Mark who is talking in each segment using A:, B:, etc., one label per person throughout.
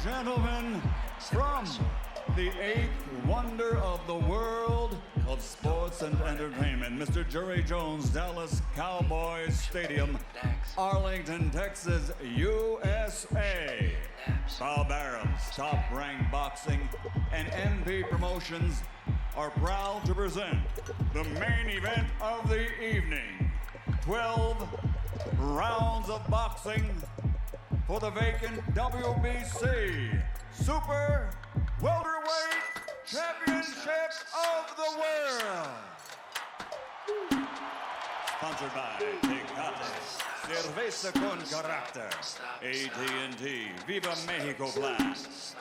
A: gentlemen, from the eighth wonder of the world of sports and entertainment, Mr. Jerry Jones, Dallas Cowboys Stadium, Arlington, Texas, USA. Bow Barham's Top-Ranked Boxing and MP Promotions are proud to present the main event of the evening. 12 rounds of boxing for the vacant WBC Super Welterweight Championship of the World. Sponsored by Tecate, Cerveza con Carácter, AT&T, Viva Mexico Plan.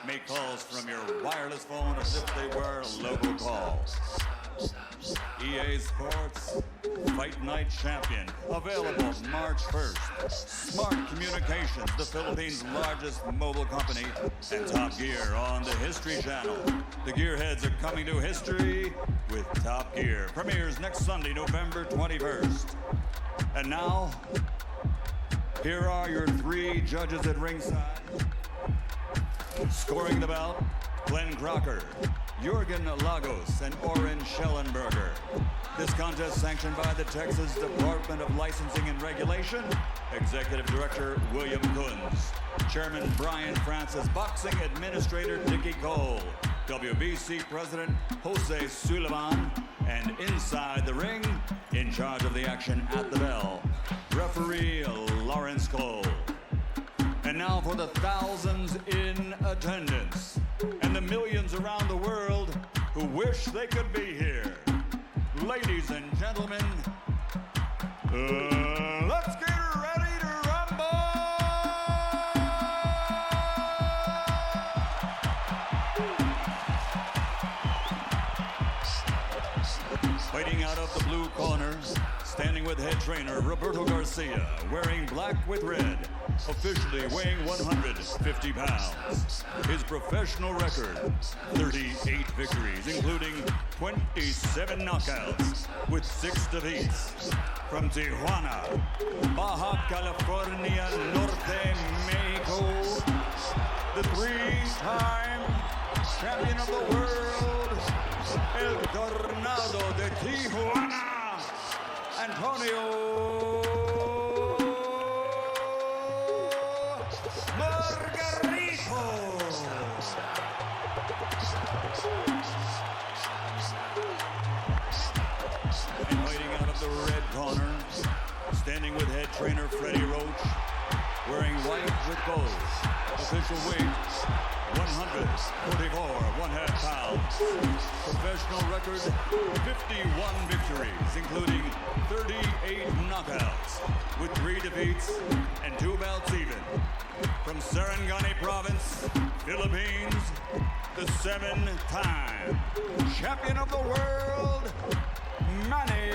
A: Make calls from your wireless phone as if they were local calls. EA Sports Fight Night Champion, available March 1st. Smart Communications, the Philippines' largest mobile company, and Top Gear on the History Channel. The Gearheads are coming to history with Top Gear. Premieres next Sunday, November 21st. And now, here are your three judges at ringside. Scoring the bout, Glenn Crocker, Jürgen Lagos, and Oren Schellenberger. This contest sanctioned by the Texas Department of Licensing and Regulation. Executive Director William Kunz. Chairman Brian Francis. Boxing Administrator Dickie Cole. WBC President Jose Suleiman. And inside the ring, in charge of the action at the bell, Referee Lawrence Cole. And now for the thousands in attendance and the millions around the world who wish they could be here. Ladies and gentlemen, let's get ready to rumble! Fighting out of the blue corner, standing with head trainer Roberto Garcia, wearing black with red, officially weighing 150 pounds. His professional record, 38 victories, including 27 knockouts, with 6 defeats. From Tijuana, Baja California Norte, Mexico, the 3-time champion of the world, El Tornado de Tijuana, Antonio Margarito. And fighting out of the red corner, standing with head trainer Freddie Roach, wearing white with gold. Official weight, 144 1/2 pounds. Professional record, 51 victories, including 38 knockouts, with 3 defeats and 2 bouts even. From Sarangani Province, Philippines, the 7-time champion of the world, Manny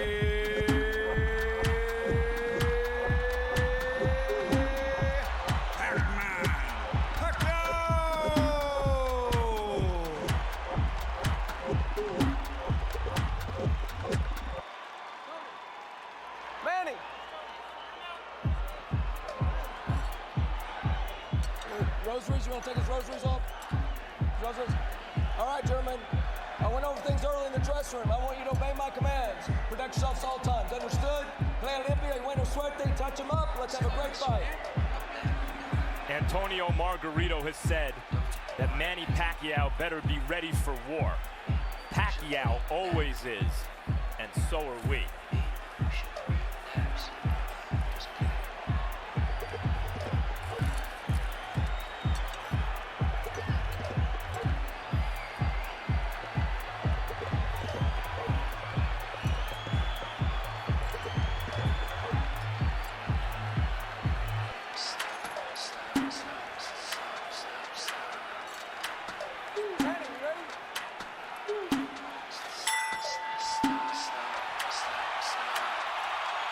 B: Rosaries, you want to take his rosaries off? Rosaries? All right, gentlemen. I went over things early in the dressing room. I want you to obey my commands. Protect yourselves all times. Understood? Play limpia, bueno suerte, touch him up. Let's have a great fight.
C: Antonio Margarito has said that Manny Pacquiao better be ready for war. Pacquiao always is, and so are we.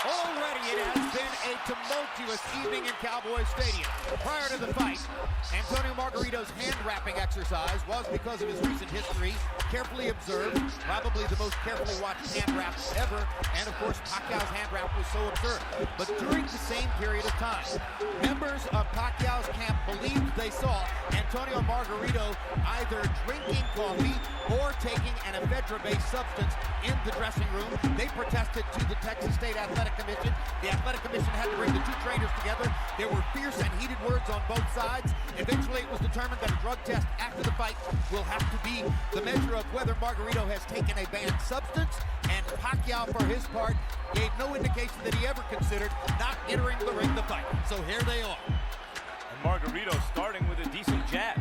D: Already it has been a tumultuous evening in Cowboy Stadium. Prior to the fight, Antonio Margarito's hand-wrapping exercise was because of his recent history, carefully observed, probably the most carefully watched hand wrap ever, and of course Pacquiao's hand wrap was so absurd. But during the same period of time, members of Pacquiao's camp believed they saw Antonio Margarito either drinking coffee or taking an ephedra-based substance in the dressing room. They protested to the Texas State Athletic Commission. The Athletic Commission had to bring the two trainers together. There were fierce and heated words on both sides. Eventually, it was determined that a drug test after the fight will have to be the measure of whether Margarito has taken a banned substance, and Pacquiao, for his part, gave no indication that he ever considered not entering the ring to fight. So here they are.
C: And Margarito starting with a decent jab.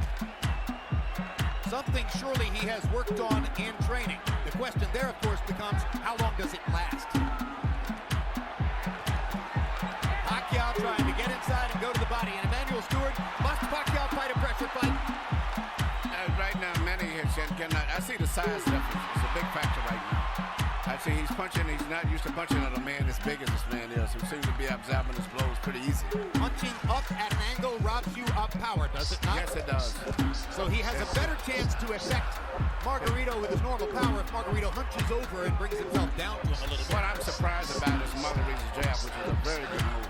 D: Something surely he has worked on in training. The question there, of course, becomes how long does it last? Pacquiao trying to get inside and go to the body. And Emmanuel Stewart, must Pacquiao fight a pressure fight?
E: Right now, Manny cannot. I see the size difference. It's a big factor right now. I see he's punching. He's not used to punching at a man as big as this man is, who seems to be absorbing his blows pretty easy.
D: Punching up at an angle robs you of power, does it not?
E: Yes, it does.
D: So he has a better chance to affect Margarito with his normal power if Margarito hunches over and brings himself down to him a little bit.
E: What I'm surprised about is Margarito's jab, which is a very good move.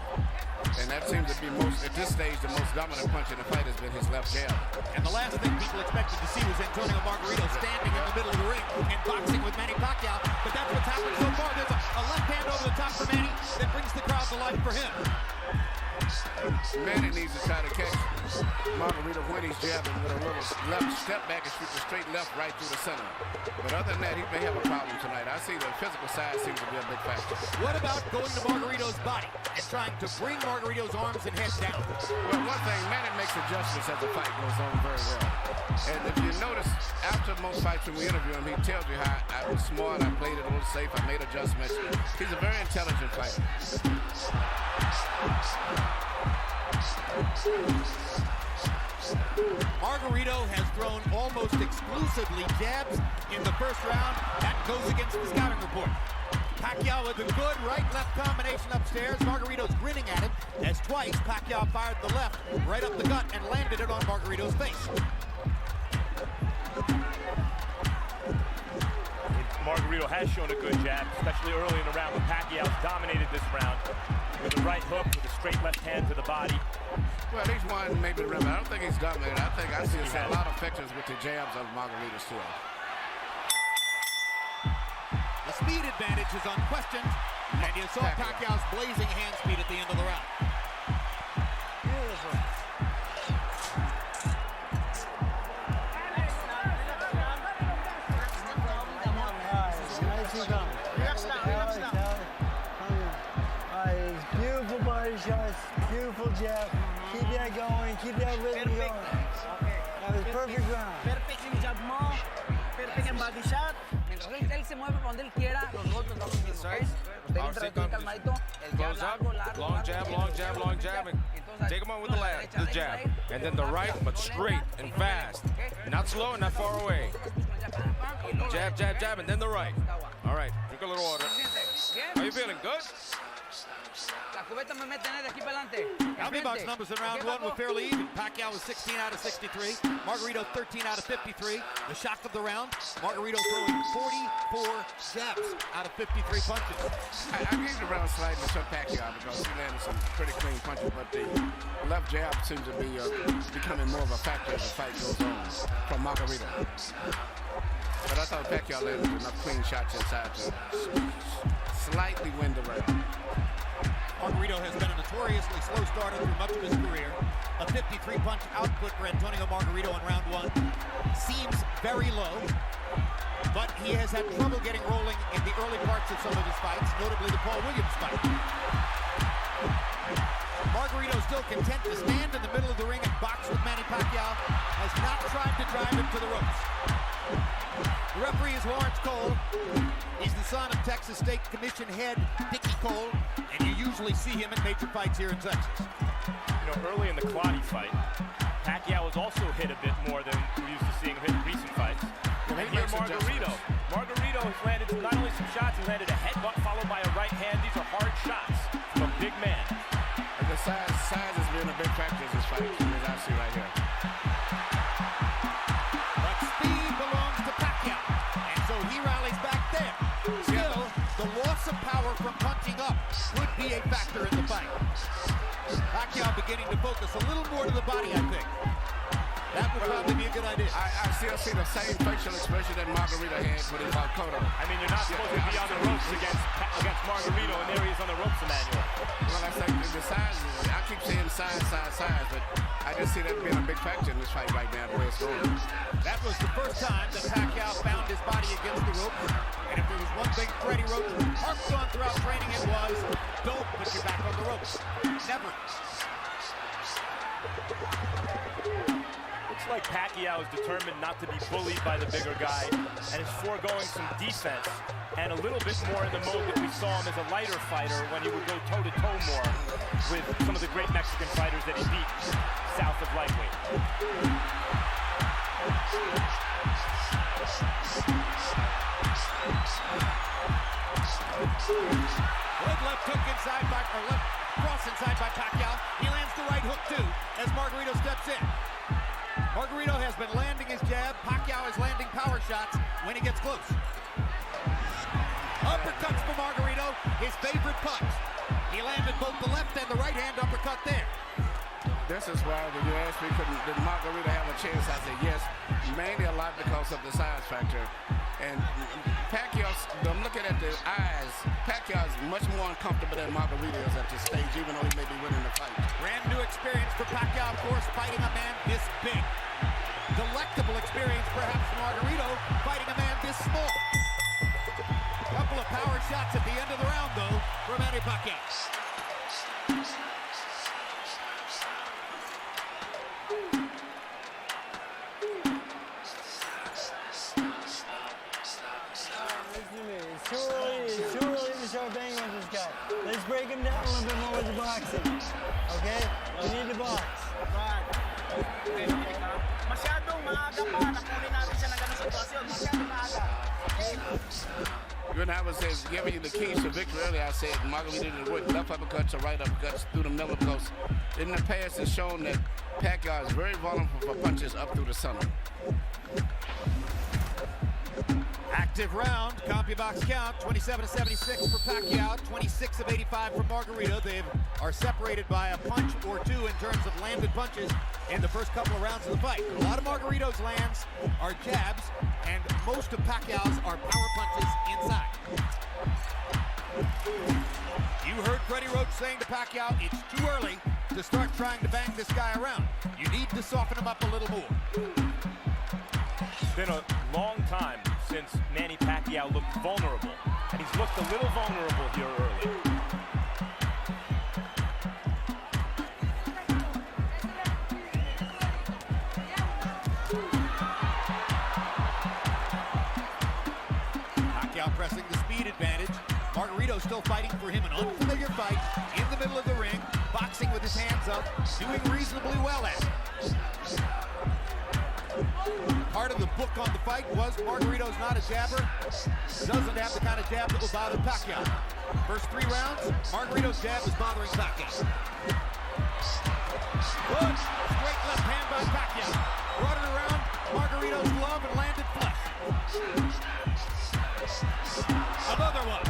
E: And that seems to be at this stage, the most dominant punch in the fight has been his left jab.
D: And the last thing people expected to see was Antonio Margarito standing in the middle of the ring and boxing with Manny Pacquiao. But that's what's happened so far. There's a left hand over the top for Manny that brings the crowd to life for him.
E: Manny needs to try to catch Margarito when he's jabbing with a little left step back and shoot the straight left right through the center. But other than that, he may have a problem tonight. I see the physical side seems to be a big factor.
D: What about going to Margarito's body and trying to bring Margarito's arms and head down?
E: Well, one thing, Manny makes adjustments as the fight goes on very well. And if you notice, after most fights when we interview him, he tells you how I was smart, I played it a little safe, I made adjustments. He's a very intelligent fighter.
D: Margarito has thrown almost exclusively jabs in the first round. That goes against the scouting report. Pacquiao with a good right-left combination upstairs. Margarito's grinning at him as twice Pacquiao fired the left right up the gut and landed it on Margarito's face.
C: Margarito has shown a good jab, especially early in the round when Pacquiao dominated this round with a right hook, with a straight left hand to the body.
E: Well, he's won maybe the rim. I don't think he's dominated. I see a lot of factors with the jabs of Margarito still.
D: The speed advantage is unquestioned, and you saw Pacquiao's blazing hand speed at the end of the round.
F: Beautiful body shots, beautiful jab. Keep that going, keep that rhythm going. That was perfect round.
G: Perfect jab mo, perfect body shot. Mientras él se mueve donde él quiera, los golpes vamos bien, ¿ok? Usted mientras esté calmadito, el jab largo,
H: long jab, long jab, and take him on with the jab. And then the right, but straight and fast. Not slow and not far away. Jab, jab, jab, and then the right. All right, drink a little water. Are you feeling good?
D: Box numbers in round one were fairly even. Pacquiao was 16 out of 63. Margarito 13 out of 53. The shock of the round, Margarito throwing 44 jabs out of 53 punches.
E: I gave the round slightly to Pacquiao because he landed some pretty clean punches, but the left jab seems to be becoming more of a factor as the fight goes on from Margarito. But I thought Pacquiao landed enough clean shots inside to slightly win the round.
D: Margarito has been a notoriously slow starter through much of his career. A 53-punch output for Antonio Margarito in round one seems very low, but he has had trouble getting rolling in the early parts of some of his fights, notably the Paul Williams fight. Margarito still content to stand in the middle of the ring and box with Manny Pacquiao, has not tried to drive him to the ropes. The referee is Lawrence Cole. He's the son of Texas State Commission head Dickie Cole, and you usually see him in major fights here in Texas.
C: You know, early in the Claudy fight, Pacquiao was also hit a bit more than we're used to seeing him hit in recent fights. And here Margarito has landed not only some shots, he landed a headbutt followed by a right hand. These are hard shots from a big man.
E: And the size has been a big factor in this fight, as I see right here.
D: excessive power from punching up could be a factor in the fight. Pacquiao beginning to focus a little more to the body, I think. That would probably be a good idea.
E: I still see the same facial expression that Margarito had when he fought Cotto.
C: I mean, you're not supposed to be on the ropes against Margarito, and there he is on the ropes, Emmanuel.
E: Well, I say the size, I keep saying size, but I just see that being a big factor in this fight right now, the way it's going.
D: That was the first time that Pacquiao found his body against the rope. And if there was one thing Freddie Roach harped on throughout training, it was, don't put your back on the ropes. Never.
C: Looks like Pacquiao is determined not to be bullied by the bigger guy and is foregoing some defense and a little bit more in the mode that we saw him as a lighter fighter when he would go toe-to-toe more with some of the great Mexican fighters that he beat south of lightweight.
D: Good left hook inside by, or left cross inside by Pacquiao. He lands the right hook too as Margarito steps in. Margarito has been landing his jab. Pacquiao is landing power shots when he gets close. Uppercuts for Margarito, his favorite punch. He landed both the left and the right hand uppercut there.
E: This is why when you asked me, did Margarito have a chance? I said yes, mainly a lot because of the size factor. And Pacquiao's, I'm looking at the eyes, Pacquiao is much more uncomfortable than Margarito is at this stage, even though he may be winning the fight.
D: Brand new experience for Pacquiao, of course, fighting a man this big. Delectable experience, perhaps, for Margarito, fighting a man this small. Couple of power shots at the end of the round, though, for Manny Pacquiao.
F: It's too early to start banging on this guy. Let's break him down a little bit more with the boxing. Okay? We need to box.
G: Masyadong maaga pa na kunin natin siya ng ganung sitwasyon. Masyadong maaga.
E: When I was giving you the keys to victory earlier, I said Margarito didn't work left uppercuts or right uppercuts through the middle because in the past it's shown that Pacquiao is very vulnerable for punches up through the center.
D: Active round, CompuBox count, 27-76 for Pacquiao, 26 of 85 for Margarito. They are separated by a punch or two in terms of landed punches in the first couple of rounds of the fight. A lot of Margarito's lands are jabs, and most of Pacquiao's are power punches inside. You heard Freddie Roach saying to Pacquiao, it's too early to start trying to bang this guy around. You need to soften him up a little more.
C: It's been a long time since Manny Pacquiao looked vulnerable, and he's looked a little vulnerable here early.
D: Pacquiao pressing the speed advantage. Margarito still fighting for him, an unfamiliar fight in the middle of the ring, boxing with his hands up, doing reasonably well at it. Part of the book on the fight was Margarito's not a jabber, doesn't have the kind of jab that will bother Pacquiao. First 3 rounds, Margarito's jab is bothering Pacquiao. Good, straight left hand by Pacquiao. Brought it around Margarito's glove and landed flush. Another one.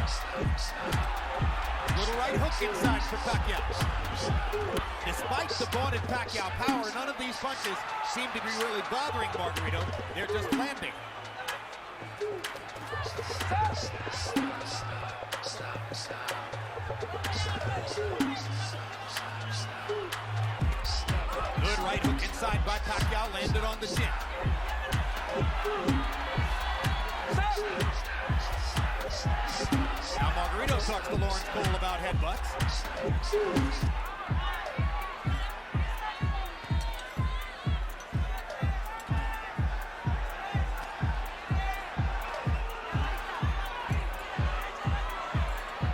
D: Little right hook inside for Pacquiao. Despite the vaunted Pacquiao power, none of these punches seem to be really bothering Margarito. They're just landing. Good right hook inside by Pacquiao, landed on the chin. Now Margarito talks to Lawrence Cole about headbutts.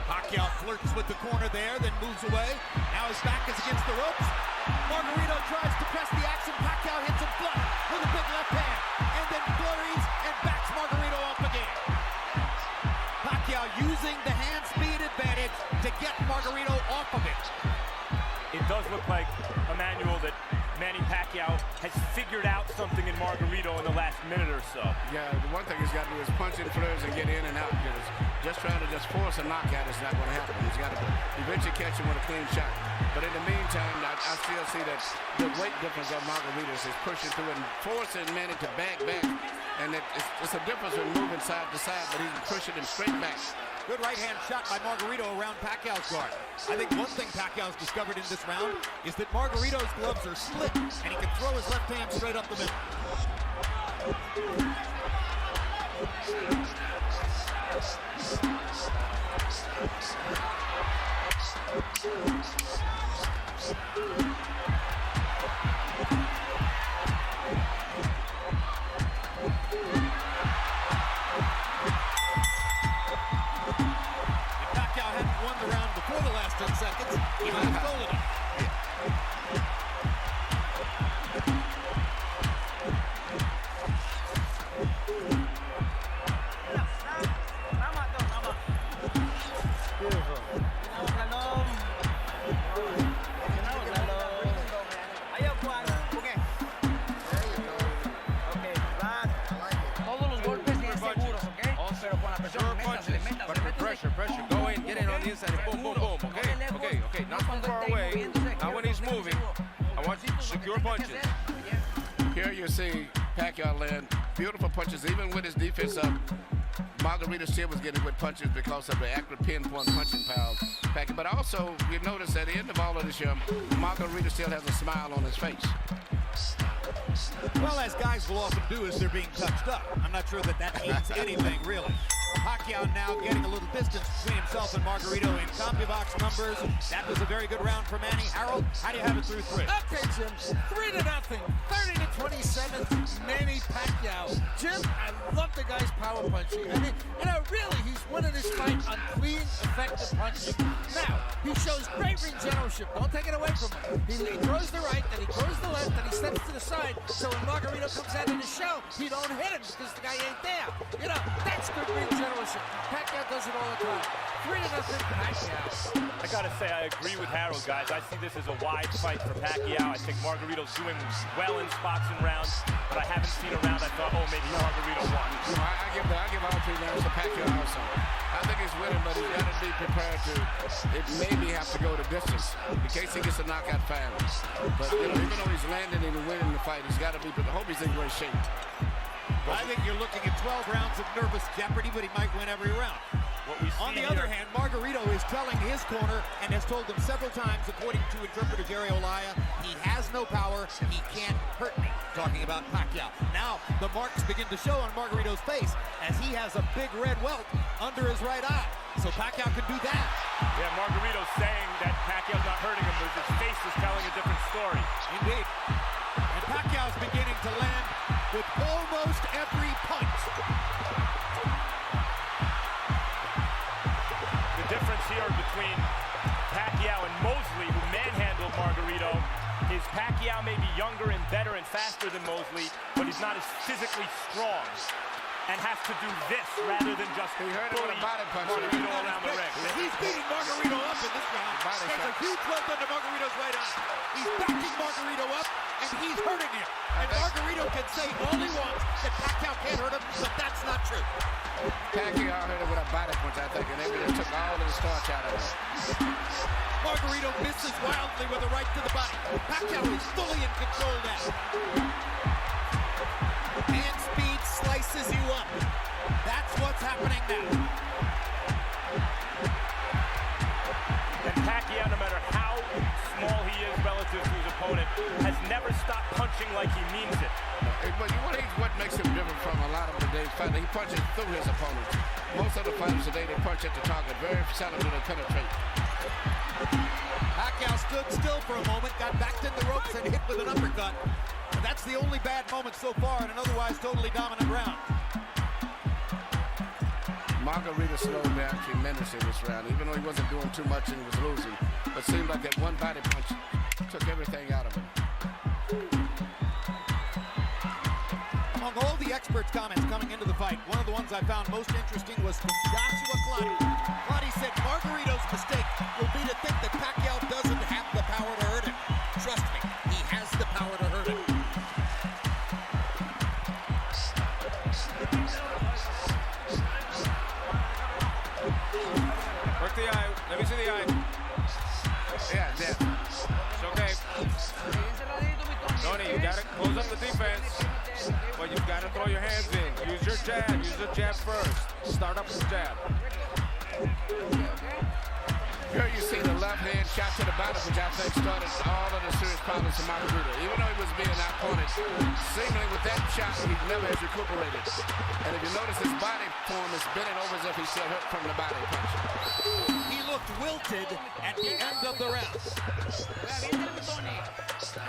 D: Pacquiao flirts with the corner there, then moves away. Now his back is against the ropes. Margarito tries to press the action. Pacquiao hits him flush with a big left hand, and then flurries and backs Margarito off again. Pacquiao using the hand speed advantage to get Margarito off of it.
C: It does look like, Emmanuel, that Manny Pacquiao has figured out something in Margarito in the last minute or so.
E: Yeah, the one thing he's got to do is punch in flurries and get in and out. just trying to force a knockout is not going to happen. He's got to eventually catch him with a clean shot. But in the meantime, I still see that the weight difference of Margarito is pushing through and forcing Manny to back. And it's a difference in moving side to side, but he's pushing him straight back.
D: Good right-hand shot by Margarito around Pacquiao's guard. I think one thing Pacquiao's discovered in this round is that Margarito's gloves are split, and he can throw his left hand straight up the middle. Before the last 10 seconds, he might have stolen it.
F: Beautiful.
G: Todos los golpes bien seguros, ¿ok? Pero con la presión, métase.
H: Pressure. Go in, get in on the inside. Boom. Okay. Not from far away. Not when he's moving. I want you to secure punches.
E: Here you see Pacquiao land beautiful punches, even with his defense up. Margarito still was getting good punches because of the accurate pinpoint punching power. But also, you notice at the end of all of this year, Margarito still has a smile on his face.
D: Well, as guys will often do as they're being touched up. I'm not sure that means anything, really. Pacquiao now getting a little distance between himself and Margarito in CompuBox numbers. That was a very good round for Manny. Harold, how do you have it through 3?
I: Okay, Jim. 3-0. 30-27. Manny Pacquiao. Jim, I love the guy's power punching. I mean, really, he's winning this fight on clean, effective punching. Now, he shows great ring generalship. Don't take it away from him. He throws the right, then he throws the left, then he steps to the side. So when Margarito comes out of the show, he don't hit him because the guy ain't there. That's good ring generalship. Pacquiao does it all the time. 3-0 Pacquiao.
C: I gotta say, I agree with Harold, guys. I see this as a wide fight for Pacquiao. I think Margarito's doing well in spots and rounds, but I haven't seen a round I thought, oh, maybe Margarito won.
E: I give all 3 rounds to Pacquiao also. I think he's winning, but he's got to be prepared to maybe have to go the distance in case he gets a knockout finally. But even though he's landing and winning the fight, he's got to be. But I hope he's in great shape.
D: I think you're looking at 12 rounds of nervous jeopardy, but he might win every round. On the other hand, Margarito is telling his corner and has told them several times, according to interpreter Jerry Olaya, he has no power, he can't hurt me. Talking about Pacquiao. Now, the marks begin to show on Margarito's face as he has a big red welt under his right eye. So Pacquiao can do that.
C: Yeah, Margarito's saying that Pacquiao's not hurting him, but his face is telling a different story.
D: Indeed. And Pacquiao's beginning to land with almost every punch.
C: The difference here between Pacquiao and Mosley, who manhandled Margarito, is Pacquiao may be younger and better and faster than Mosley, but he's not as physically strong and has to do this rather than just bully Margarito around the ring.
D: He's beating Margarito up in this round. There's a huge welt under Margarito's right eye. He's backing Margarito up, and he's hurting him. And Margarito can say all he wants that Pacquiao can't hurt him, but that's not true.
E: Pacquiao hit him with a body punch, I think, and they took all of the starch out of him.
D: Margarito misses wildly with a right to the body. Pacquiao is fully in control now. Hand speed slices you up. That's what's happening now.
C: And Pacquiao, no matter how small he is relative to his opponent, has never stopped punching like he means it.
E: But what makes him different from a lot of today's fighters, he punches through his opponents. Most of the fighters today, they punch at the target. Very seldom do they penetrate.
D: Pacquiao stood still for a moment, got backed in the ropes and hit with an uppercut. And that's the only bad moment so far in an otherwise totally dominant round.
E: Margarito slowed down tremendously this round, even though he wasn't doing too much and he was losing. But it seemed like that one body punch took everything out of him.
D: Among all the experts' comments coming into the fight, one of the ones I found most interesting was from Joshua Clottey. Clottey said Margarito's mistake will be to think that Pacquiao doesn't have the power to hurt him. Trust me, he has the power to hurt him.
H: the eye.
E: Yeah.
H: It's okay. Tony, you gotta close up the defense, but you've got to throw your hands in. Use your jab. Use the jab first. Start up with the jab.
E: Here you see the left hand shot to the body, which I think started all of the serious problems for Margarito. Even though he was being outpointed, seemingly with that shot, he never has recuperated. And if you notice, his body form is bending over as if he's still hurt from the body punch.
D: He looked wilted at the end of the round.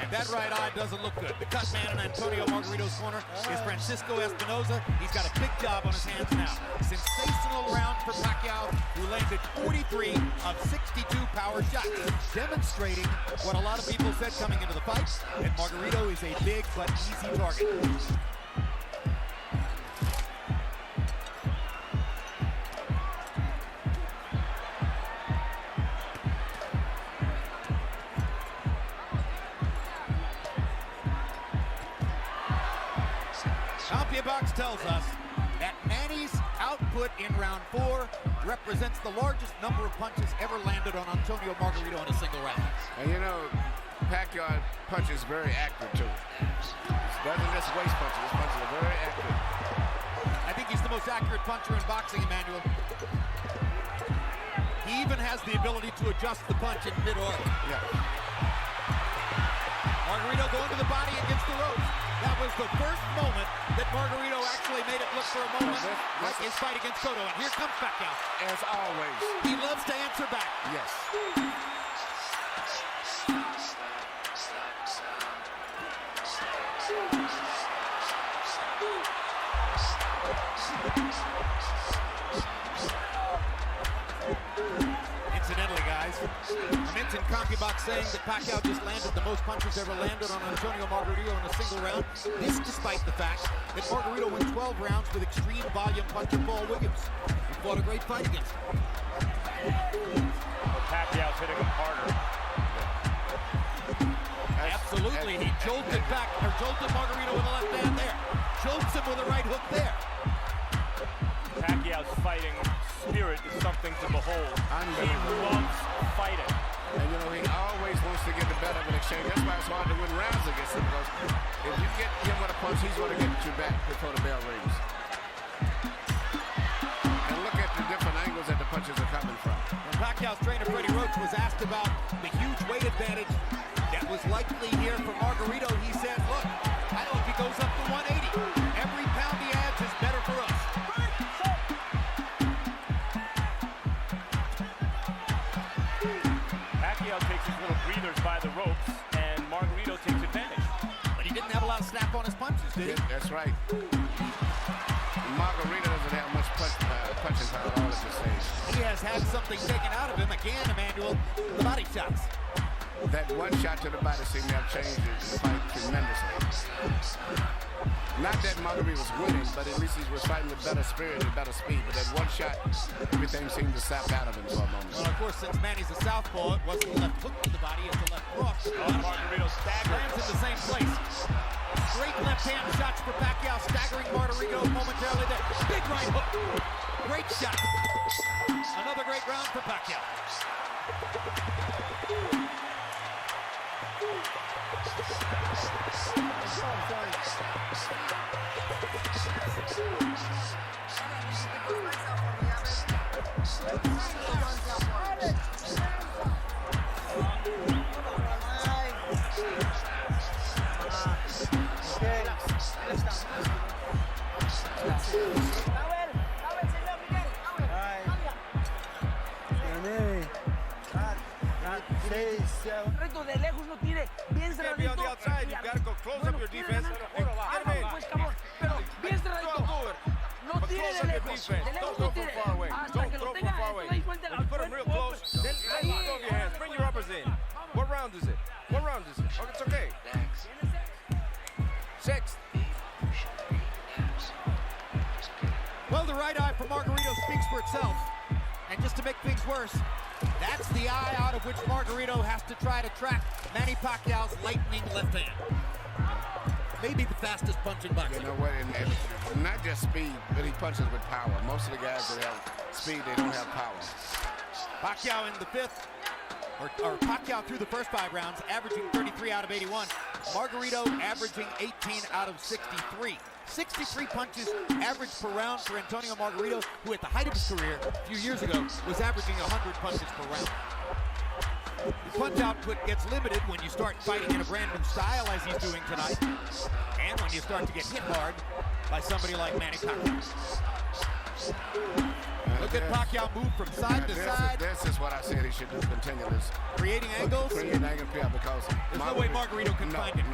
D: And that right eye doesn't look good. The cut man in Antonio Margarito's corner is Francisco Espinoza. He's got a big job on his hands now. Sensational round for Pacquiao, who landed 43 of 62 power shots, demonstrating what a lot of people said coming into the fight, that Margarito is a big but easy target. Box tells us that Manny's output in round 4 represents the largest number of punches ever landed on Antonio Margarito in a single round.
E: And you know, Pacquiao punches very accurate too. He doesn't just waste punches. His punches are very accurate.
D: I think he's the most accurate puncher in boxing, Emmanuel. He even has the ability to adjust the punch in mid-order.
E: Yeah.
D: Margarito going to the body against the ropes. That was the first moment that Margarito actually made it look for a moment like his fight against Cotto. And here comes Pacquiao.
E: As always.
D: He loves to answer back.
E: Yes.
D: Incidentally, guys, Arlington CompuBox saying that Pacquiao just landed the most punches ever landed on Antonio Margarito in a single round. This despite the fact that Margarito won 12 rounds with extreme volume puncher Paul Williams, who fought a great fight against him.
C: But Pacquiao's hitting him harder.
D: Absolutely, he jolted Margarito with a left hand there. Jolts him with a right hook there.
C: Pacquiao's fighting spirit is something to behold. He loves fighting.
E: And you know, he always wants to get the better of an exchange. That's why it's hard to win rounds against him, because if you get him with a punch, he's going to get you back before the bell rings. And look at the different angles that the punches are coming from.
D: When Pacquiao's trainer Freddie Roach was asked about the huge weight advantage that was likely here for Margarito, he said, look, I know if he goes up to 180, every pound he adds is better for us.
C: Pacquiao takes his little breathers by the ropes, and Margarito takes advantage.
D: But he didn't have a lot of snap on his punches, did he?
E: Yeah, that's right. Margarito doesn't have much punching power at all at this stage.
D: He has had something taken out of him again, Emmanuel, the body shots.
E: That one shot to the body seemed to have changed the fight tremendously. Not that Margarito was winning, but at least he was fighting with better spirit and better speed. But that one shot, everything seemed to sap out of him for a moment.
D: Well, of course, since Manny's a southpaw, it wasn't the left hook to the body, it's the left cross.
C: Margarito staggers.
D: Lands in the same place. Great left-hand shots for Pacquiao, staggering Margarito momentarily there. Big right hook. Great shot. Another great round for Pacquiao.
G: Reto de lejos no tire, bien
H: Can't be on the outside. You got to go close up your defense. Get him in.
G: Pues cabrón, pero bien cerradito. No tire de lejos. De lejos
H: Don't
G: no
H: throw from
G: tire.
H: far away.
G: Hasta
H: Don't
G: que
H: throw
G: lo
H: from
G: tenga
H: far away.
G: ahí suelta
H: When
G: la
H: you put him real close, then let go of your hands. Bring your uppers in. What round is it? What round is it? Oh, it's okay. Sixth.
D: Well, the right eye for Margarito speaks for itself. And just to make things worse, that's the eye out of which Margarito has to try to track Manny Pacquiao's lightning left hand. maybe the fastest punch in boxing.
E: You know what? And not just speed, but he punches with power. Most of the guys that have speed, they don't have power.
D: Pacquiao in the fifth, or Pacquiao through the first 5 rounds, averaging 33 out of 81. Margarito averaging 18 out of 63. 63 punches average per round for Antonio Margarito, who at the height of his career a few years ago was averaging 100 punches per round. The punch output gets limited when you start fighting in a brand new style as he's doing tonight, and when you start to get hit hard by somebody like Manny Pacquiao. Look at Pacquiao move from side to side.
E: This is what I said he should do continuous.
D: Creating angles?
E: Creating angles, yeah, because
D: there's no way Margarito can find him.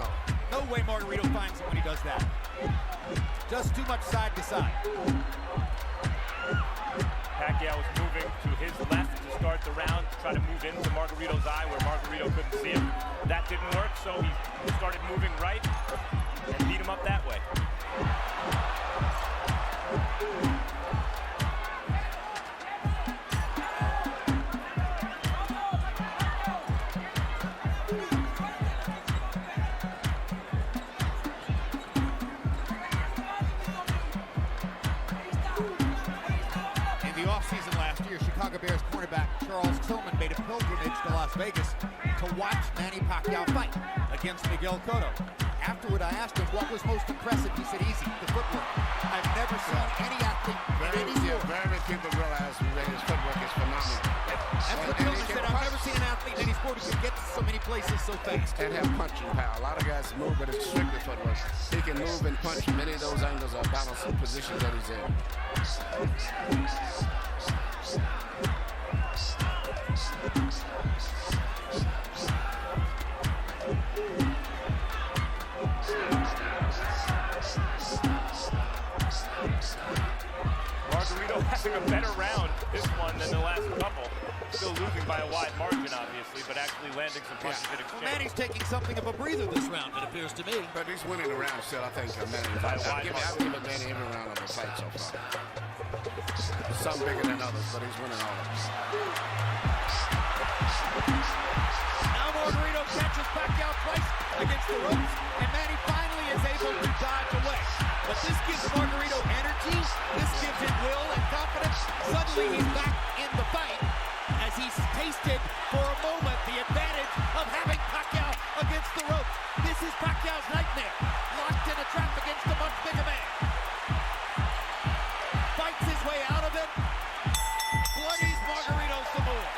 D: No way Margarito finds him when he does that. Just too much side to side.
C: Pacquiao was moving to his left to start the round, to try to move into Margarito's eye where Margarito couldn't see him. That didn't work, so he started moving right and beat him up that way.
D: Offseason last year, Chicago Bears cornerback Charles Tillman made a pilgrimage to Las Vegas to watch Manny Pacquiao fight against Miguel Cotto. Afterward, I asked him what was most impressive. He said, easy, the footwork. I've never seen any athlete in any sport.
E: Very people realize that his footwork is phenomenal.
D: That's what Tillman said. I've never seen an athlete in any sport who can get to so many places so fast.
E: And have punching power. A lot of guys move, but it's strictly footwork. He can move and punch. Many of those angles are balanced positions that he's in.
C: Margarito having a better round this one than the last couple. Still losing by a wide margin, obviously, but actually landing some punches in exchange.
D: Well, Manny's taking something of a breather this round, it appears to me.
E: But he's winning the round still, I think. I'll give it Manny every round of the fight so far. Some bigger than others, but he's winning all of them.
D: Now Margarito catches Pacquiao twice against the ropes, and Manny finally is able to dodge away. But this gives Margarito energy, this gives him will and confidence. Suddenly he's back in the fight as he's tasted for a moment the advantage of having Pacquiao against the ropes. This is Pacquiao's nightmare, locked in a trap against a much bigger man. Fights his way out of it, bloodies Margarito some more.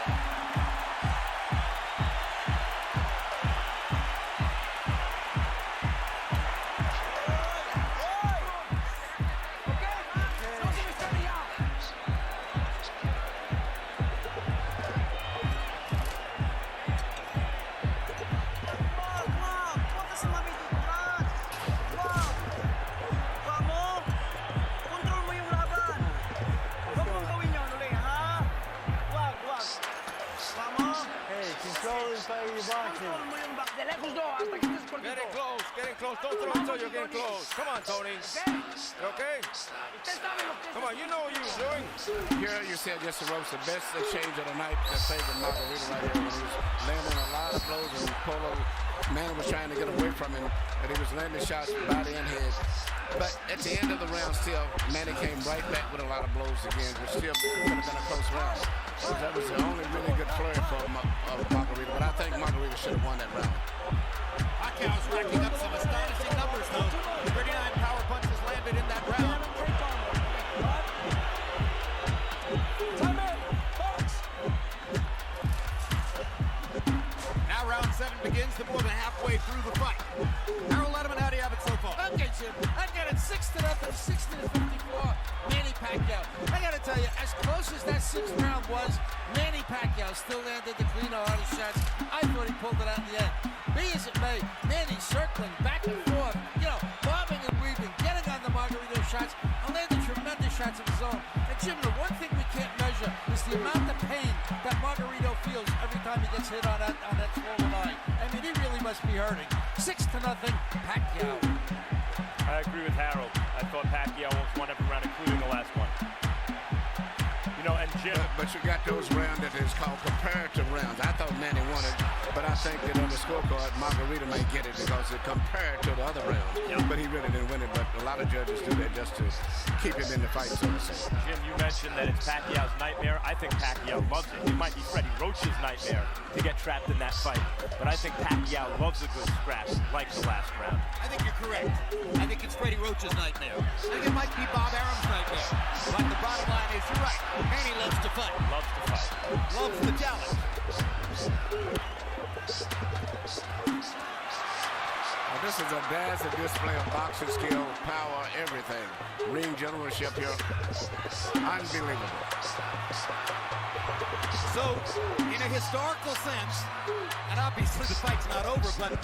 H: Getting close, don't throw until you're getting close. Come on, Tony. Okay? Come on, you know what you were doing.
E: Here you said just the ropes, the best exchange of the night that favored Margarito right here when he was landing a lot of blows and Polo Manny was trying to get away from him, and he was landing shots body and head. But at the end of the round still, Manny came right back with a lot of blows again, which still could have been a close round. So that was the only really good flurry for Margarito, but I think Margarito should have won that round.
D: Pacquiao's racking up some astonishing numbers, though. 39 power punches landed in that round. Now round 7 begins, to more than halfway through the fight. Harold Letterman, how do you have it so far?
I: Okay, Jim. I got it 6-0, 60-54. Manny Pacquiao. I got to tell you, as close as that 6th round was, Manny Pacquiao still landed the cleaner, hardest shots. I thought he pulled it out in the end. Be as it may, Manny circling back and forth, bobbing and weaving, getting on the Margarito shots, and landing tremendous shots of his own. And Jim, the one thing we can't measure is the amount of pain that Margarito feels every time he gets hit on that swollen eye. I mean, he really must be hurting. 6-0, Pacquiao.
C: I agree with Harold. I thought Pacquiao almost won every round, including the last one. And Jim.
E: But you got those rounds that is called comparative rounds. I thought Manny won it, but But I think that on the scorecard, Margarito may get it because it compared to the other round.
C: Yep.
E: But he really didn't win it. But a lot of judges do that just to keep him in the fight, so to say.
C: Jim, you mentioned that it's Pacquiao's nightmare. I think Pacquiao loves it. It might be Freddie Roach's nightmare to get trapped in that fight. But I think Pacquiao loves a good scrap like the last round.
D: I think you're correct. I think it's Freddie Roach's nightmare. I think it might be Bob Arum's nightmare. But the bottom line is, you're right. Manny loves to fight.
C: Loves to fight.
D: Loves the challenge.
E: Well, this is a dazzling display of boxing skill, power, everything. Ring generalship here. Unbelievable.
D: So, in a historical sense, and obviously the fight's not over, but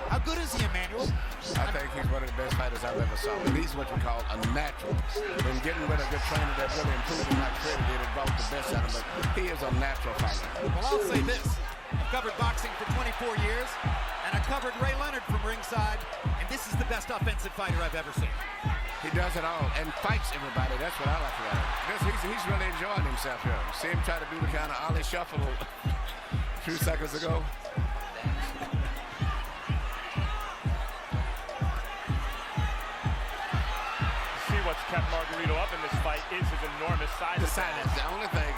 D: how good is he, Emmanuel?
E: I think he's one of the best fighters I've ever saw. And he's what we call a natural. And getting with a good trainer that really improved him like Freddie did, it brought the best out of him. But he is a natural fighter.
D: Well, I'll say this. I've covered boxing for 24 years, and I covered Ray Leonard from ringside, and this is the best offensive fighter I've ever seen.
E: He does it all and fights everybody. That's what I like about him. He's really enjoying himself here. See him try to do the kind of Ollie shuffle a few seconds ago.
C: See what's kept Margarito up in this fight is his enormous size.
E: The size. The only thing,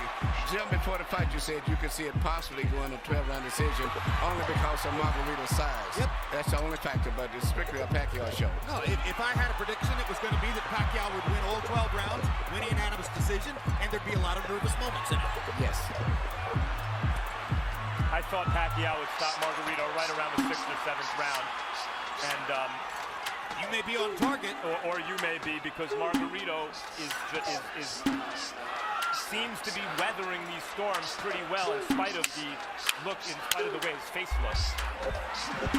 E: Jim, before the fight, you said you could see it possibly going to 12-round decision only because of Margarito's size.
D: Yep.
E: That's the only factor, but it's strictly a Pacquiao show.
D: No, if I had a prediction, it was going to be that Pacquiao would win all 12 rounds, win a unanimous decision, and there'd be a lot of nervous moments in it.
E: Yes.
C: I thought Pacquiao would stop Margarito right around the 6th or 7th round. And
D: you may be on target.
C: Or you may be, because Margarito seems to be weathering these storms pretty well in spite of the look, in spite of the way his face looks.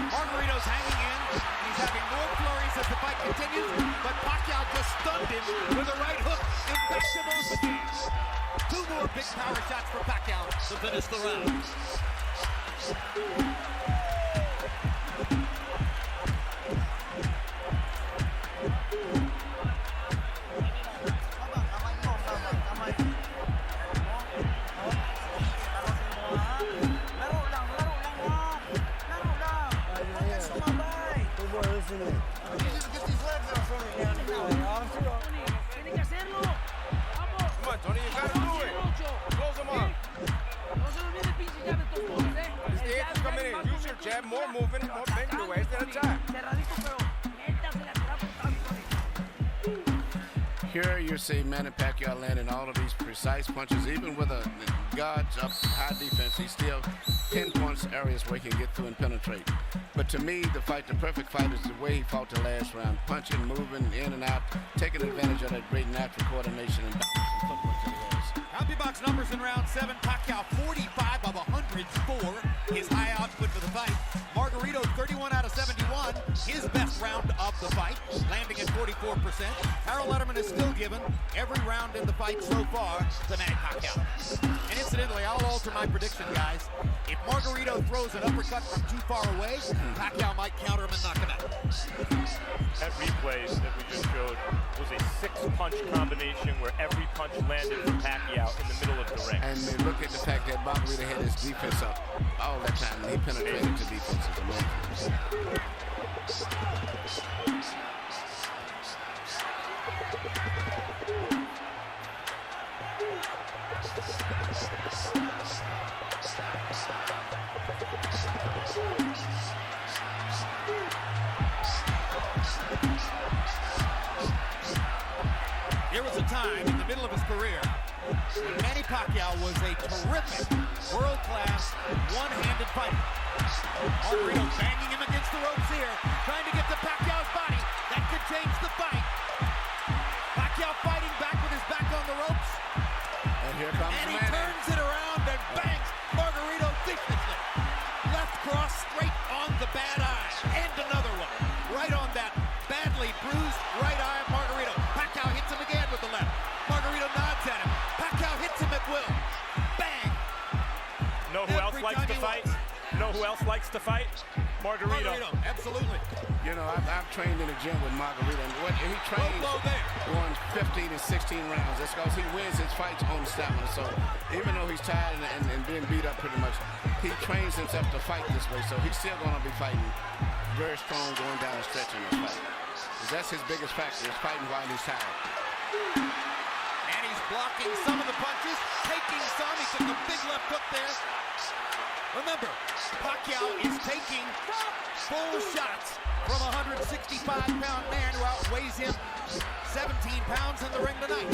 D: Margarito's hanging in, and he's having more flurries as the fight continues, but Pacquiao just stunned him with a right hook and backed him off again. 2 more big power shots for Pacquiao to finish the round.
H: More movement, more bend your waist at a time.
E: Here you see Manny Pacquiao landing all of these precise punches, even with a guards up high defense. He still pinpoints areas where he can get through and penetrate. But to me, the perfect fight is the way he fought the last round, punching, moving in and out, taking advantage of that great natural coordination and balance and footwork that he has.
D: CompuBox numbers in round 7. Pacquiao 45 of 104, his high output for the fight. Margarito 31 out of 71, his best round of the fight, landing at 44%. Harold Letterman is still given every round in the fight so far to Manny Pacquiao. And incidentally, I'll alter my prediction, guys. If Margarito throws an uppercut from too far away, Pacquiao might counter him and knock him out.
C: That replay that we just showed was a 6-punch combination where every punch landed from Pacquiao in the middle of the ring.
E: And they look at the fact that Margarito had his defense up all that time, and he penetrated to defense.
D: There was a time in the middle of his career when Manny Pacquiao was a terrific, world-class, one-handed fighter. Margarito banging him against the ropes here, trying to get to Pacquiao's body. That could change the fight. Pacquiao fighting back with his back on the ropes.
E: And here comes
D: And he
E: Manny.
D: turns it around and bangs Margarito viciously. Left cross straight on the bad eye. And another one. Right on that badly bruised right eye of Margarito. Pacquiao hits him again with the left. Margarito nods at him. Pacquiao hits him at will. Bang!
C: Know who else likes to fight? Know who else likes to fight? Margarito.
D: Absolutely.
E: You know, I've trained in the gym with Margarito, and he trained going 15 and 16 rounds. That's because he wins his fights on stamina. So even though he's tired and being beat up pretty much, he trains himself to fight this way. So he's still going to be fighting very strong going down and stretching this fight. That's his biggest factor, is fighting while he's tired.
D: And he's blocking some of the punches, taking some. He took a big left hook there. Remember, Pacquiao is taking full shots from a 165-pound man who outweighs him 17 pounds in the ring tonight.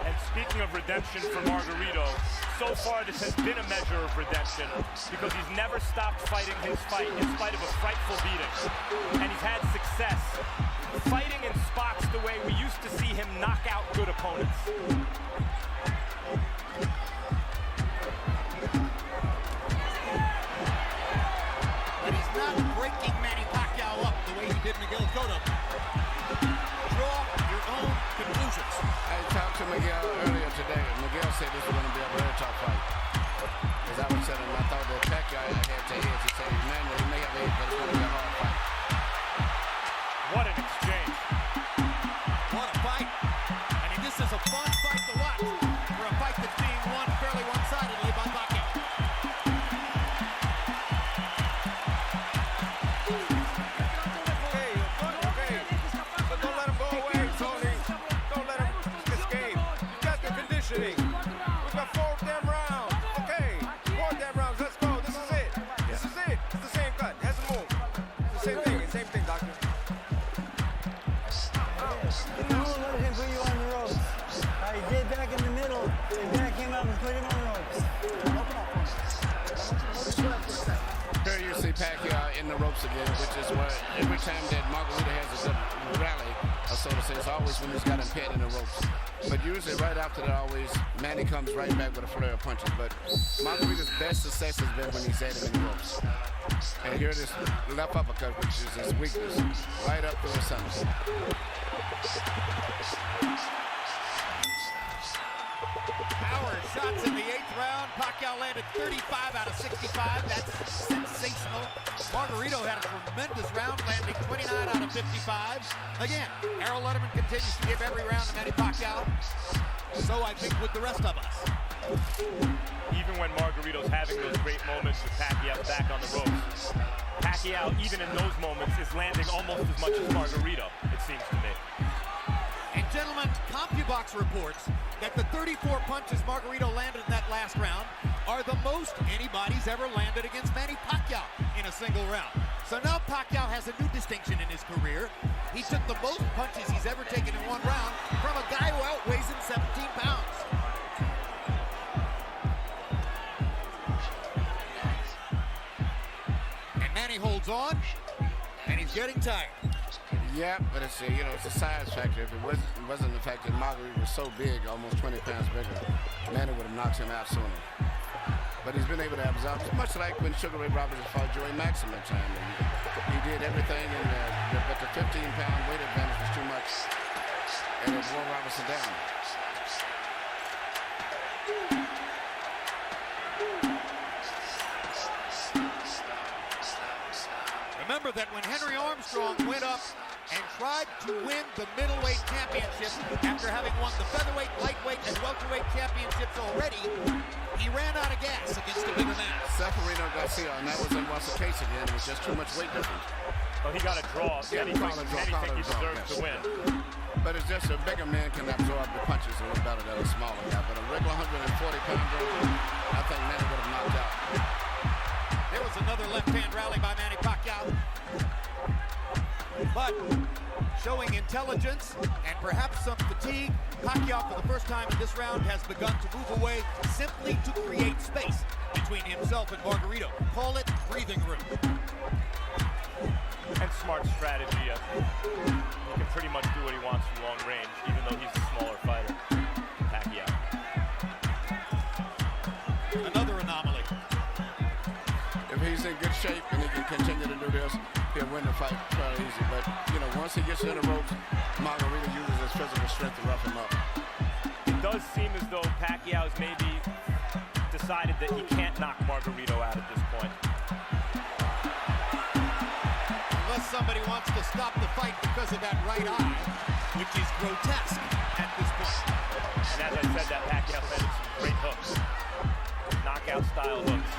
C: And speaking of redemption for Margarito, so far this has been a measure of redemption because he's never stopped fighting his fight in spite of a frightful beating. And he's had success fighting in spots the way we used to see him knock out good opponents.
D: But he's not breaking Manny Pacquiao up the way he did Miguel Cotto. Draw your own conclusions.
E: I talked to Miguel earlier today. Miguel said this was going to be a very tough fight. As I was telling him, I thought that Pacquiao had to edge. He said, man, he may have edge, but it's going to be a hard fight.
C: What an exchange.
D: What a fight. I mean, this is a fun fight to watch for a fight that's being won fairly one-sidedly by Pacquiao.
H: Okay. But don't let him go away, Tony. Don't let him escape. You got the conditioning. We've got 4 damn rounds. Okay, 4 damn rounds. Let's go. This is it. This is it. It's the same cut. It hasn't moved. It's the same thing. Same thing, doctor.
F: You won't let him put you on the ropes. Get back in the middle. And back him up and put him on the ropes.
E: Here you see Pacquiao in the ropes again, which is where every time that Margarito has a good rally, so to say, it's always when he's got him pinned in the ropes. But usually right after that, always, Manny comes right back with a flurry of punches. But Margarito's best success has been when he's had him in the ropes. And here it is, left uppercut, which is his weakness, right up to the center.
D: Power shots in the 8th round. Pacquiao landed 35 out of 65. That's sensational. Margarito had a tremendous round, landing 29 out of 55. Again, Errol Letterman continues to give every round to Manny Pacquiao. So I think with the rest of us.
C: Even when Margarito's having those great moments with Pacquiao back on the ropes, Pacquiao, even in those moments, is landing almost as much as Margarito, it seems to me.
D: And gentlemen, CompuBox reports that the 34 punches Margarito landed in that last round are the most anybody's ever landed against Manny Pacquiao in a single round. So now Pacquiao has a new distinction in his career. He took the most punches he's ever taken in one round from a guy who outweighs him 17 pounds. And Manny holds on, and he's getting tired.
E: Yeah, but it's a, it's a size factor. If it wasn't the fact that Margarito was so big, almost 20 pounds bigger, Manny would have knocked him out sooner. But he's been able to absorb. It's much like when Sugar Ray Roberts fought Joey Maxim at time. He did everything, but the 15-pound weight advantage was too much, and it wore Robertson down.
D: Remember that when Henry Armstrong went up and tried to win the middleweight championship after having won the featherweight, lightweight, and welterweight championships already, he ran out of gas against the bigger man.
E: Seferino Garcia, and that wasn't the case again. It was just too much weight difference.
C: Well, he got a draw.
E: Yeah, he called a draw.
C: Anything he deserves to win.
E: But it's just a bigger man can absorb the punches a little better than a smaller guy. But a regular 140-pounder, I think Manny would have knocked out.
D: There was another left-hand rally by Manny Pacquiao. But showing intelligence and perhaps some fatigue, Pacquiao for the first time in this round has begun to move away simply to create space between himself and Margarito. Call it breathing room.
C: And smart strategy. He can pretty much do what he wants from long range, even though he's a smaller fighter. Pacquiao.
D: Another anomaly.
E: If he's in good shape and he can continue to do this, he'll win the fight fairly easy. But, once he gets in the ropes, Margarito uses his physical strength to rough him up.
C: It does seem as though Pacquiao's maybe decided that he can't knock Margarito out at this point.
D: somebody wants to stop the fight because of that right eye, which is grotesque at this point.
C: And as I said, that Pacquiao landed some great hooks. Knockout style hooks.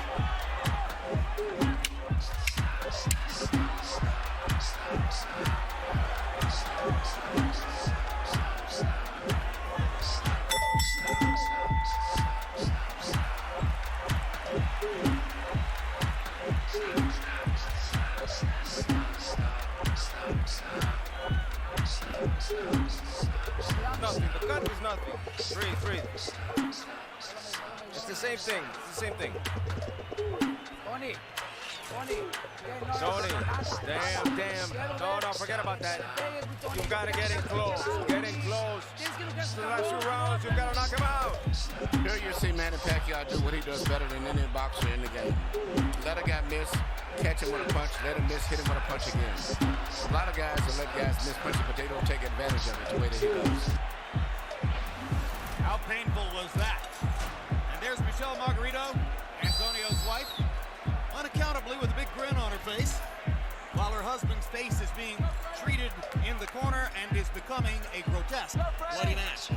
H: Nothing. The cut is nothing. Breathe. It's the same thing.
G: Tony.
H: Damn. No, forget about that. You've got to get in close. The last 2 rounds, you've got to knock him out.
E: Here you see Manny Pacquiao do what he does better than any boxer in the game. Let a guy miss, catch him with a punch, let him miss, hit him with a punch again. A lot of guys will let guys miss punches, but they don't take advantage of it the way that he does.
D: How painful was that? And there's Michelle Margarito, Antonio's wife, unaccountably with a big grin on her face, while her husband's face is being treated in the corner and is becoming a grotesque bloody match.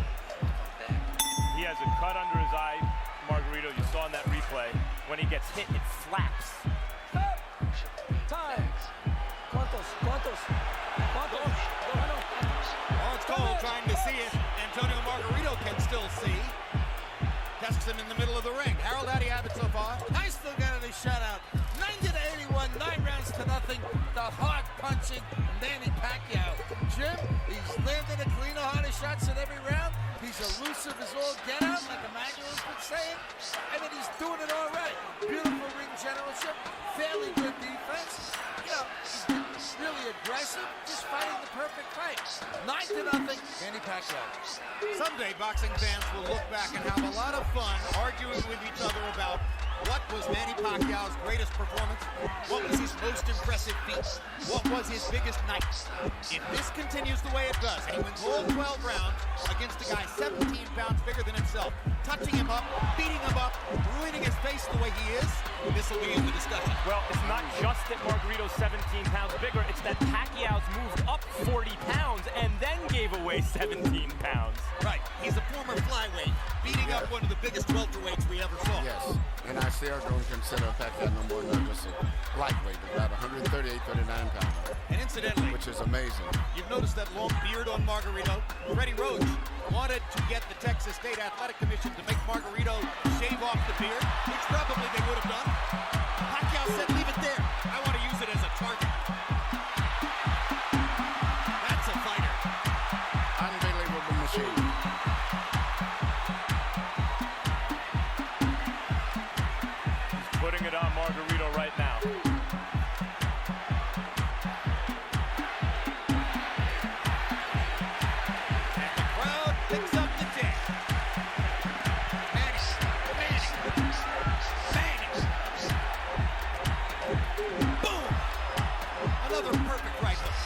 C: He has a cut under his eye, Margarito. You saw in that replay. When he gets hit, it flaps.
B: Time. ¿Cuántos?
D: Oh, it's Cole trying to see it. Antonio Margarito can still see. Tests him in the middle of the ring. Harold, how do you have it so far?
I: I still got it a shutout. 90-81, 9 rounds to nothing. The hard punching Manny Pacquiao. Jim, he's landing a cleaner, harder shots in every round. He's elusive as all get out, like Emmanuel's been saying. I mean, he's doing it all right. Beautiful ring generalship, fairly good defense. You know, he's really aggressive, just fighting the perfect fight. 9-0, Manny Pacquiao.
D: Someday, boxing fans will look back and have a lot of fun arguing with each other about what was Manny Pacquiao's greatest performance, what was his most impressive feat, what was his biggest night. If this continues the way it does, and he wins all 12 rounds against a guy 17 pounds bigger than himself, touching him up, beating him up, ruining his face the way he is, this will be in the discussion.
C: Well, it's not just that Margarito's 17 pounds bigger, it's that Pacquiao's moved up 40 pounds and then gave away 17 pounds.
D: Right, he's a former flyweight, beating up one of the biggest welterweights we ever saw.
E: Yes, and I still don't consider Pacquiao no more than just a lightweight, about 138, 39 pounds.
D: And incidentally,
E: which is amazing.
D: You've noticed that long beard on Margarito. Freddie Roach wanted to get the Texas State Athletic Commission to make Margarito shave off the beard, which probably they would have done. Pacquiao said, leave it there. I want to use it as a target. That's a fighter.
E: Unbelievable machine.
C: He's putting it on Margarito right now.
D: Picks up the jab. Manny. Boom! Another perfect right hook.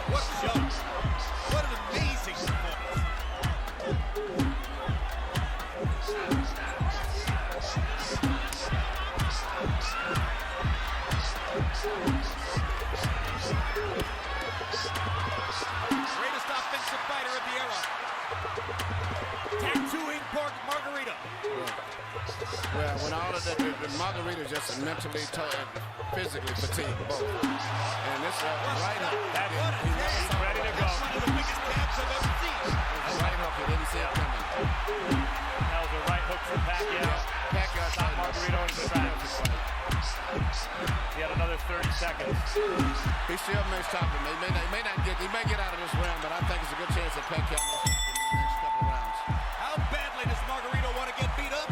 D: What a show. What an amazing performance. Greatest offensive fighter of the era. Tattooing Margarito.
E: Well, when all of that, the Margarito just mentally, physically fatigued both. And this right hook.
C: He's ready to go.
D: One of the biggest jabs I've ever seen.
E: The right hook, he didn't see it coming.
C: That was a right hook from Pacquiao.
E: Pacquiao
C: Stopped Margarito in his tracks. He had another 30 seconds.
E: He still may stop him. He may get out of this round, but I think it's a good chance that Pacquiao will stop him in the next couple rounds.
D: How badly does Margarito want to get beat up?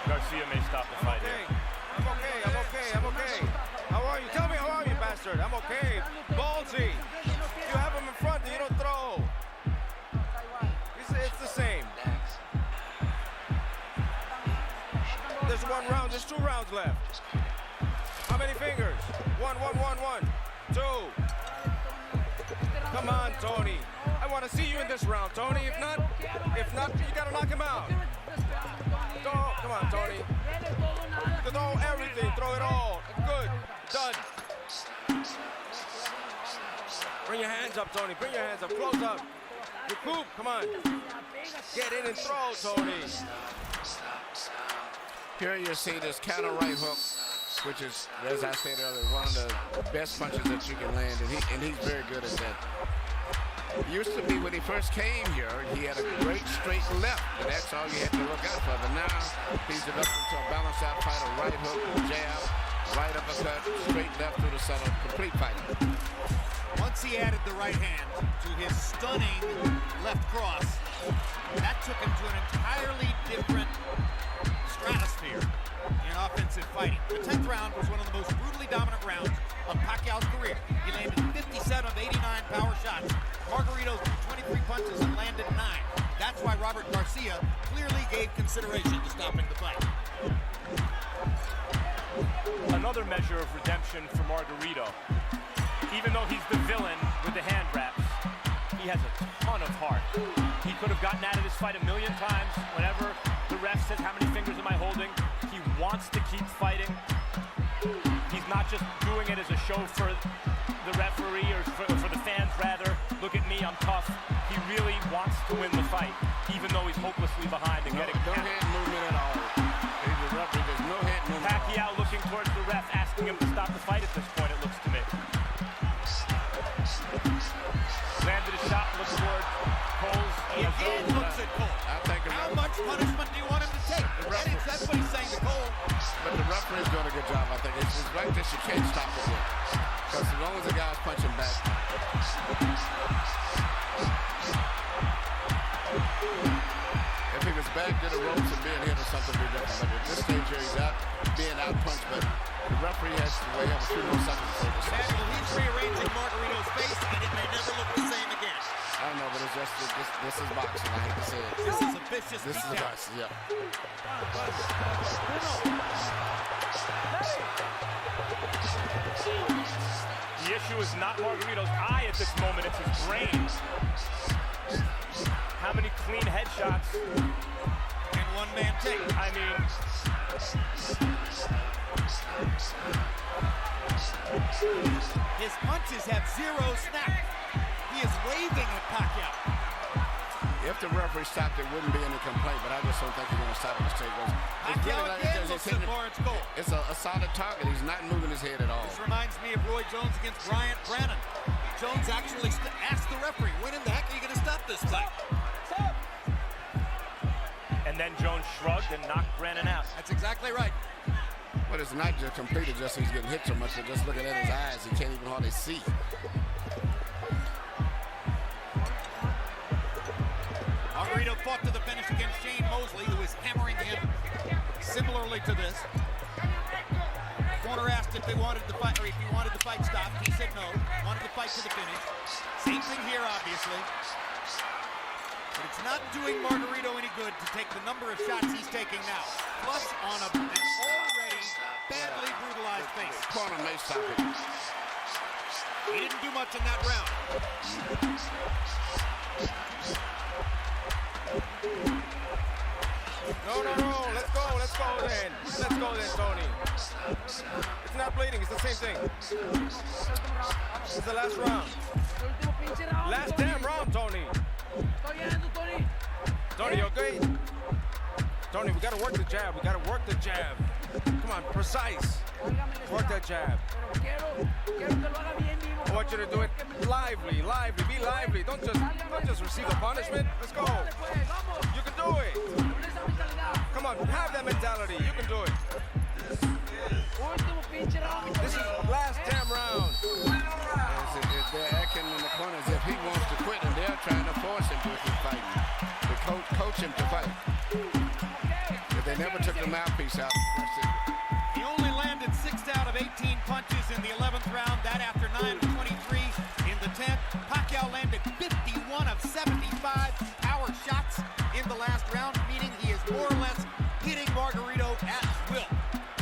C: Garcia may stop the fight here.
H: I'm okay. How are you? Tell me, how are you, bastard? I'm okay. Ballsy. You have him in front, you don't throw. It's the same. There's 1 round, there's 2 rounds left. How many fingers? 1, 1, 1, 1, 2. Come on, Tony. I want to see you in this round, Tony. If not, you got to knock him out. Come on, Tony. Throw everything. Throw it all. Good. Done. Bring your hands up, Tony. Bring your hands up. Close up. Recoup. Come on. Get in and throw, Tony.
E: Here you see this counter right hook, which is, as I said earlier, one of the best punches that you can land, and he's very good at that. Used to be when he first came here, he had a great straight left, and that's all you had to look out for. But now he's developed into a balanced out fighter, right hook, jab, right uppercut, straight left through the center, complete fighting.
D: Once he added the right hand to his stunning left cross, that took him to an entirely different stratosphere in offensive fighting. The 10th round was one of the most brutally dominant rounds of Pacquiao's career. He landed 57 of 89 power shots. Margarito threw 23 punches and landed 9. That's why Robert Garcia clearly gave consideration to stopping the fight.
C: Another measure of redemption for Margarito. Even though he's the villain with the hand wraps, he has a ton of heart. He could have gotten out of this fight a million times. Whenever the ref says, how many fingers am I holding? He wants to keep fighting. He's not just doing it as a show for the referee or for the fans, rather. Look at me, I'm tough. He really wants to win the fight, even though he's hopelessly behind and getting
E: No head movement at all. There's no head movement.
C: Pacquiao looking towards the ref, asking him to stop the fight at this point, it looks to me. Landed a shot, looks toward Cole's.
D: He again looks at Cole. How much punishment do you want him to take? That's what he's saying to Cole.
E: But the referee's doing a good job, I think. It's right that you can't stop it with. Because as long as the guy's punching back. If he was back to the ropes and being hit or something, would be different. But at this stage here, he's out being out-punched, but the referee has to wait a few more seconds before the start.
D: He's rearranging Margarito's face, and it may never look the same again.
E: I don't know, but it's just, this is boxing, I hate to say it.
D: This is a vicious
E: This is boxing, yeah.
C: The issue is not Margarito's eye at this moment, it's his brain. How many clean headshots
D: can one man take?
C: I mean,
D: his punches have zero snap. He is waving at Pacquiao.
E: If the referee stopped, there wouldn't be any complaint, but I just don't think he's going to stop it.
D: Pacquiao again looks at Lawrence Cole.
E: It's a solid target. He's not moving his head at all.
D: This reminds me of Roy Jones against Bryant Brannon. Jones actually asked the referee, when in the heck are you going to stop this fight?
C: And then Jones shrugged and knocked Brannon out.
D: That's exactly right.
E: But it's not just completed just he's getting hit so much, but just looking at his eyes, he can't even hardly see.
D: Margarito fought to the finish against Shane Mosley, who is hammering him similarly to this. Corner asked if they wanted the fight, or if he wanted the fight stopped. He said no. Wanted the fight to the finish. Same thing here, obviously. But it's not doing Margarito any good to take the number of shots he's taking now. Plus on an already badly brutalized face.
E: Corner may stop it.
D: He didn't do much in that round.
H: No. Let's go then, Tony. It's not bleeding. It's the same thing. It's the last round. Last damn round, Tony. Tony, you okay? Tony, we gotta work the jab. Come on, precise. Work that jab. I want you to do it lively. Be lively. Don't just receive a punishment. Let's go. You can do it. Come on, have that mentality. You can do it. This is last damn round.
E: They're acting in the corner as if he wants to quit, and they're trying to force him to keep fighting. To coach him to fight. If they never took the mouthpiece out.
D: He only landed 6 out of 18 punches in the 11th round. That after 9 of 23 in the 10th. Pacquiao landed 51 of 75 power shots in the last round, meaning he is more or less hitting Margarito at will.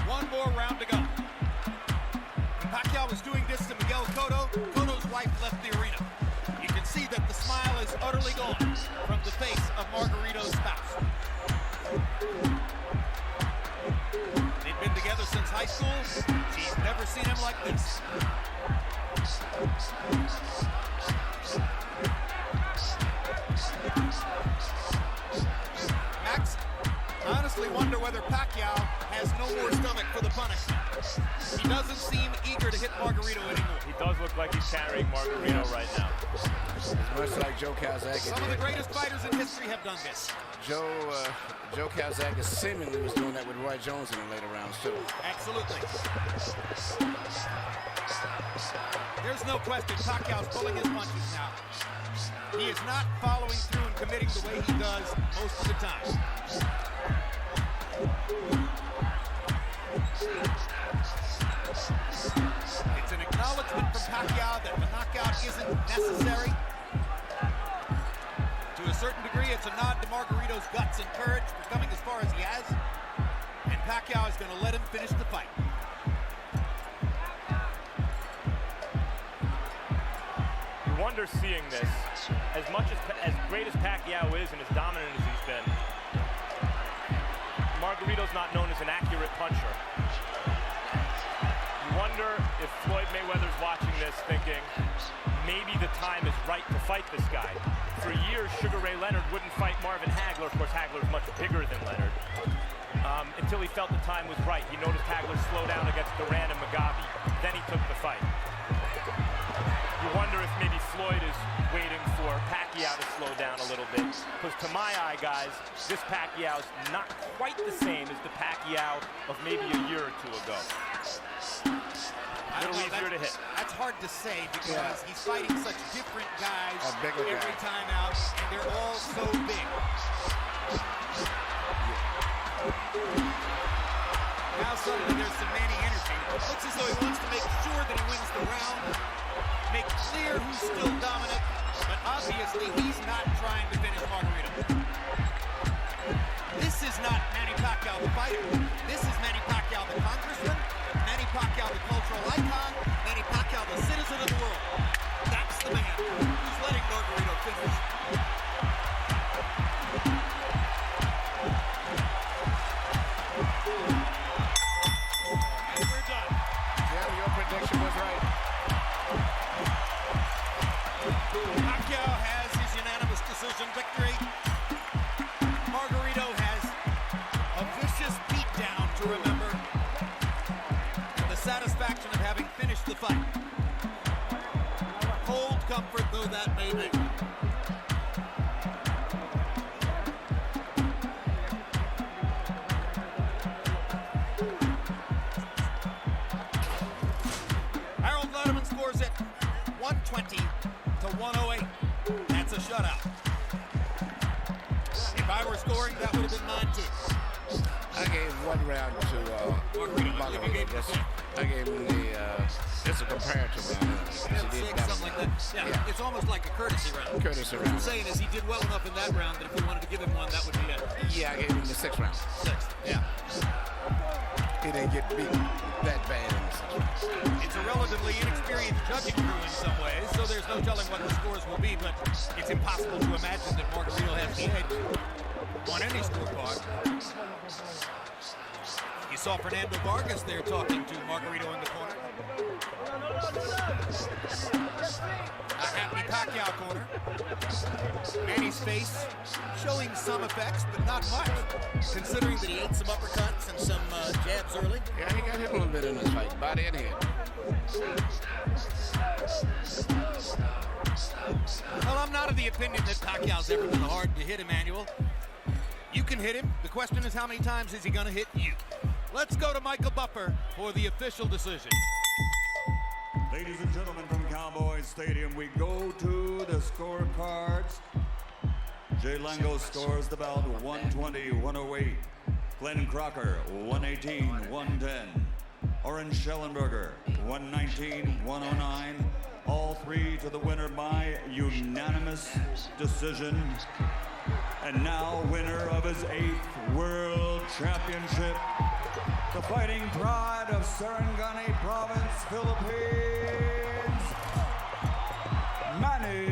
D: One more round to go. When Pacquiao was doing this to Miguel Cotto, Cotto's wife left the arena. You can see that the smile is utterly gone from the face of Margarito's spouse. They've been together since high school. She's never seen him like this. Max, I honestly wonder whether Pacquiao has no more stomach for the punishment. He doesn't seem eager to hit Margarito anymore.
C: He does look like he's carrying Margarito right now.
E: Much like Joe Calzaghe.
D: Some of the greatest fighters in history have done this.
E: Joe Calzaghe seemingly was doing that with Roy Jones in the later rounds too.
D: Absolutely. There's no question Pacquiao's pulling his punches now. He is not following through and committing the way he does most of the time. It's an acknowledgement from Pacquiao that the knockout isn't necessary. To a certain degree, it's a nod to Margarito's guts and courage for coming as far as he has. And Pacquiao is going to let him finish the fight.
C: You wonder seeing this, as much as great as Pacquiao is and as dominant as he's been, Margarito's not known as an accurate puncher. You wonder if Floyd Mayweather's watching this thinking, maybe the time is right to fight this guy. For years, Sugar Ray Leonard wouldn't fight Marvin Hagler. Of course, Hagler's much bigger than Leonard. Until he felt the time was right. He noticed Hagler slow down against Duran and Mugabe. Then he took the fight. You wonder if maybe Floyd is waiting for Pacquiao to slow down a little bit. Because to my eye, guys, this Pacquiao's not quite the same as the Pacquiao of maybe a year or two ago. A little easier to hit.
D: That's hard to say because he's fighting such different guys every
E: guy.
D: time out, and they're all so big. Now suddenly there's some Manny energy. It looks as though he wants to make sure that he wins the round, make clear who's still dominant, but obviously he's not trying to finish Margarito. This is not Manny Pacquiao the fighter. This is Manny Pacquiao the congressman, Manny Pacquiao the cultural icon, Manny Pacquiao the citizen of the world. That's the man who's letting Margarito finish. And we're done.
E: Yeah, your prediction was right.
D: Pacquiao has his unanimous decision victory. Margarito has a vicious beatdown to remember, and the satisfaction of having finished the fight. Cold comfort though that may be. Harold Letterman scores it 120 to 108. That's a shutout. If I were scoring, that would have been 9-2.
E: I gave one round to Margarito. I gave him it's a comparative round.
D: Something like that. Yeah, it's almost like a courtesy round.
E: Courtesy
D: What
E: round.
D: I'm saying is he did well enough in that round that if we wanted to give him one, that would be it.
E: Yeah, I gave him the 6th round.
D: Sixth, yeah.
E: He didn't get beat that bad in the 6th round.
D: It's a relatively inexperienced judging crew in some ways, so there's no telling what the scores will be, but it's impossible to imagine that Margarito has the edge on any scorecard. You saw Fernando Vargas there talking to Margarito in the corner. A happy Pacquiao corner. Manny's face showing some effects, but not much, considering that he ate some uppercuts and some jabs early.
E: Yeah, he got hit a little bit in this fight, body and head.
D: Well, I'm not of the opinion that Pacquiao's ever been hard to hit, Emmanuel. You can hit him. The question is how many times is he going to hit you? Let's go to Michael Buffer for the official decision.
A: Ladies and gentlemen from Cowboy Stadium, we go to the scorecards. Jay Lango scores the bout 120-108. Glenn Crocker 118-110. Oren Schellenberger 119-109. All three to the winner by unanimous decision. And now winner of his 8th World Championship, the fighting pride of Sarangani Province, Philippines, Manny